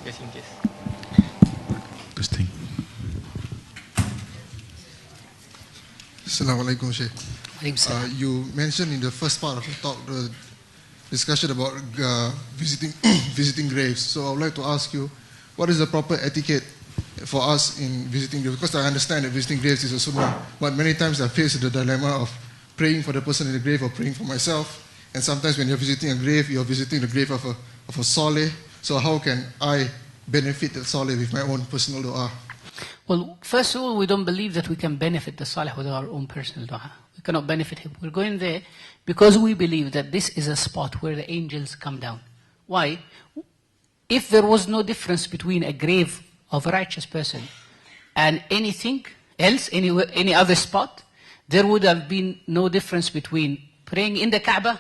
just in case. Interesting. Assalamu alaikum, Shaykh. You mentioned in the first part of the talk the discussion about visiting graves. So I would like to ask you, what is the proper etiquette for us in visiting graves? Because I understand that visiting graves is a sunnah, but many times I face the dilemma of praying for the person in the grave or praying for myself. And sometimes when you're visiting a grave, you're visiting the grave of a saleh. So how can I benefit the saleh with my own personal dua? Well, first of all, we don't believe that we can benefit the salih with our own personal dua. We cannot benefit him. We're going there because we believe that this is a spot where the angels come down. Why? If there was no difference between a grave of a righteous person and anything else, any other spot, there would have been no difference between praying in the Kaaba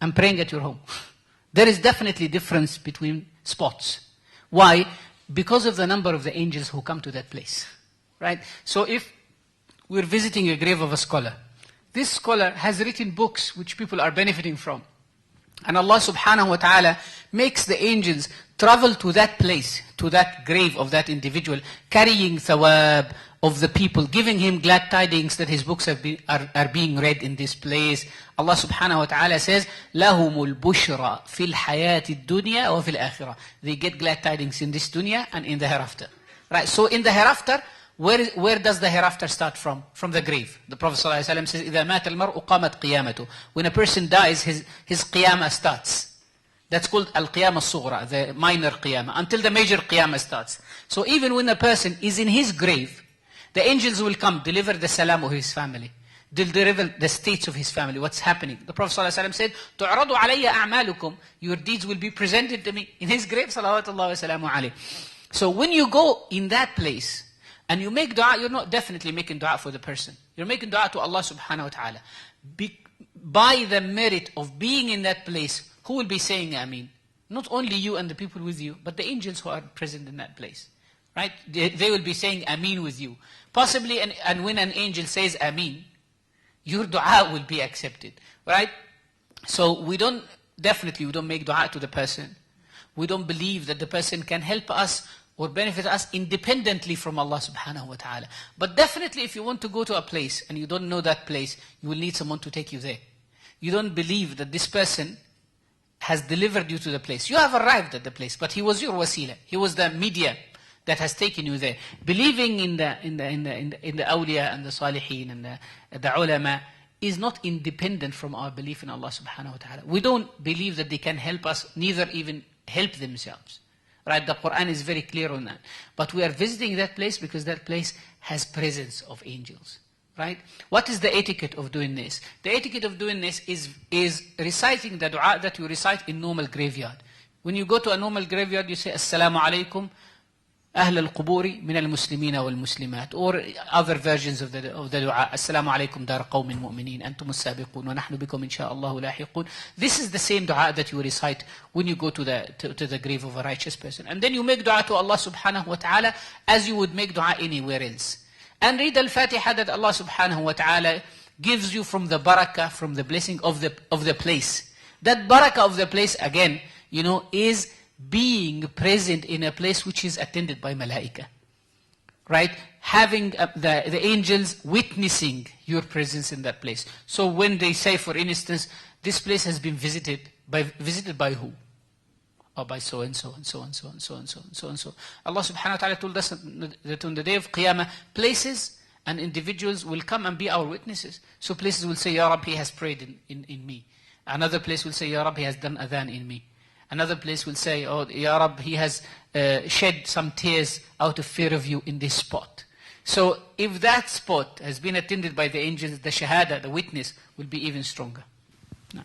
and praying at your home. There is definitely difference between spots. Why? Because of the number of the angels who come to that place, right? So if we're visiting a grave of a scholar, this scholar has written books which people are benefiting from. And Allah subhanahu wa ta'ala makes the angels travel to that place, to that grave of that individual, carrying thawab of the people, giving him glad tidings that his books are being read in this place. Allah subhanahu wa ta'ala says, لَهُمُ الْبُشْرَى فِي الْحَيَاةِ الدُّنْيَا وَفِي الْآخِرَةِ. They get glad tidings in this dunya and in the hereafter. Right? So in the hereafter, where does the hereafter start from? From the grave. The Prophet ﷺ says, إِذَا مَاتَ الْمَرْءُ قَامَتْ قِيَامَتُ. When a person dies, his qiyamah starts. That's called al-qiyamah al-sughra, the minor qiyamah, until the major qiyamah starts. So even when a person is in his grave, the angels will come, deliver the salam of his family, deliver the states of his family, what's happening. The Prophet ﷺ said, تُعْرَضُ عَلَيَّ أَعْمَالُكُمْ. Your deeds will be presented to me in his grave, salawatullah wa salamu alayhi. So when you go in that place, and you make dua, you're not definitely making dua for the person. You're making dua to Allah subhanahu wa ta'ala. By the merit of being in that place, who will be saying Ameen? Not only you and the people with you, but the angels who are present in that place. Right? They will be saying Ameen with you. Possibly, and when an angel says Ameen, your dua will be accepted. Right? So we don't make dua to the person. We don't believe that the person can help us or benefit us independently from Allah subhanahu wa ta'ala. But definitely if you want to go to a place and you don't know that place, you will need someone to take you there. You don't believe that this person has delivered you to the place. You have arrived at the place, but he was your wasila. He was the media that has taken you there. Believing in the awliya and the salihin and the ulama is not independent from our belief in Allah subhanahu wa ta'ala. We don't believe that they can help us, neither even help themselves. Right? The Quran is very clear on that. But we are visiting that place because that place has presence of angels. Right? What is the etiquette of doing this? The etiquette of doing this is reciting the dua that you recite in normal graveyard. When you go to a normal graveyard, you say, Assalamu alaikum, أهل القبور من المسلمين والمسلمات, or other versions of the dua. السلام عليكم دار قوم مؤمنين أنتم السابقون ونحن بكم إن شاء الله لاحقون. This is the same dua that you recite when you go to the grave of a righteous person. And then you make dua to Allah subhanahu wa ta'ala as you would make dua anywhere else. And read al-Fatiha that Allah subhanahu wa ta'ala gives you from the barakah, from the blessing of the place. That barakah of the place, again, is being present in a place which is attended by malaika. Right? Having the angels witnessing your presence in that place. So when they say, for instance, this place has been visited by who? Or by so and so and so and so and so and so and so and so. Allah subhanahu wa ta'ala told us that on the day of Qiyamah, places and individuals will come and be our witnesses. So places will say, Ya Rab, he has prayed in me. Another place will say, Ya Rab, he has done adhan in me. Another place will say, oh, Ya Rab, he has shed some tears out of fear of you in this spot. So if that spot has been attended by the angels, the shahada, the witness, will be even stronger. No.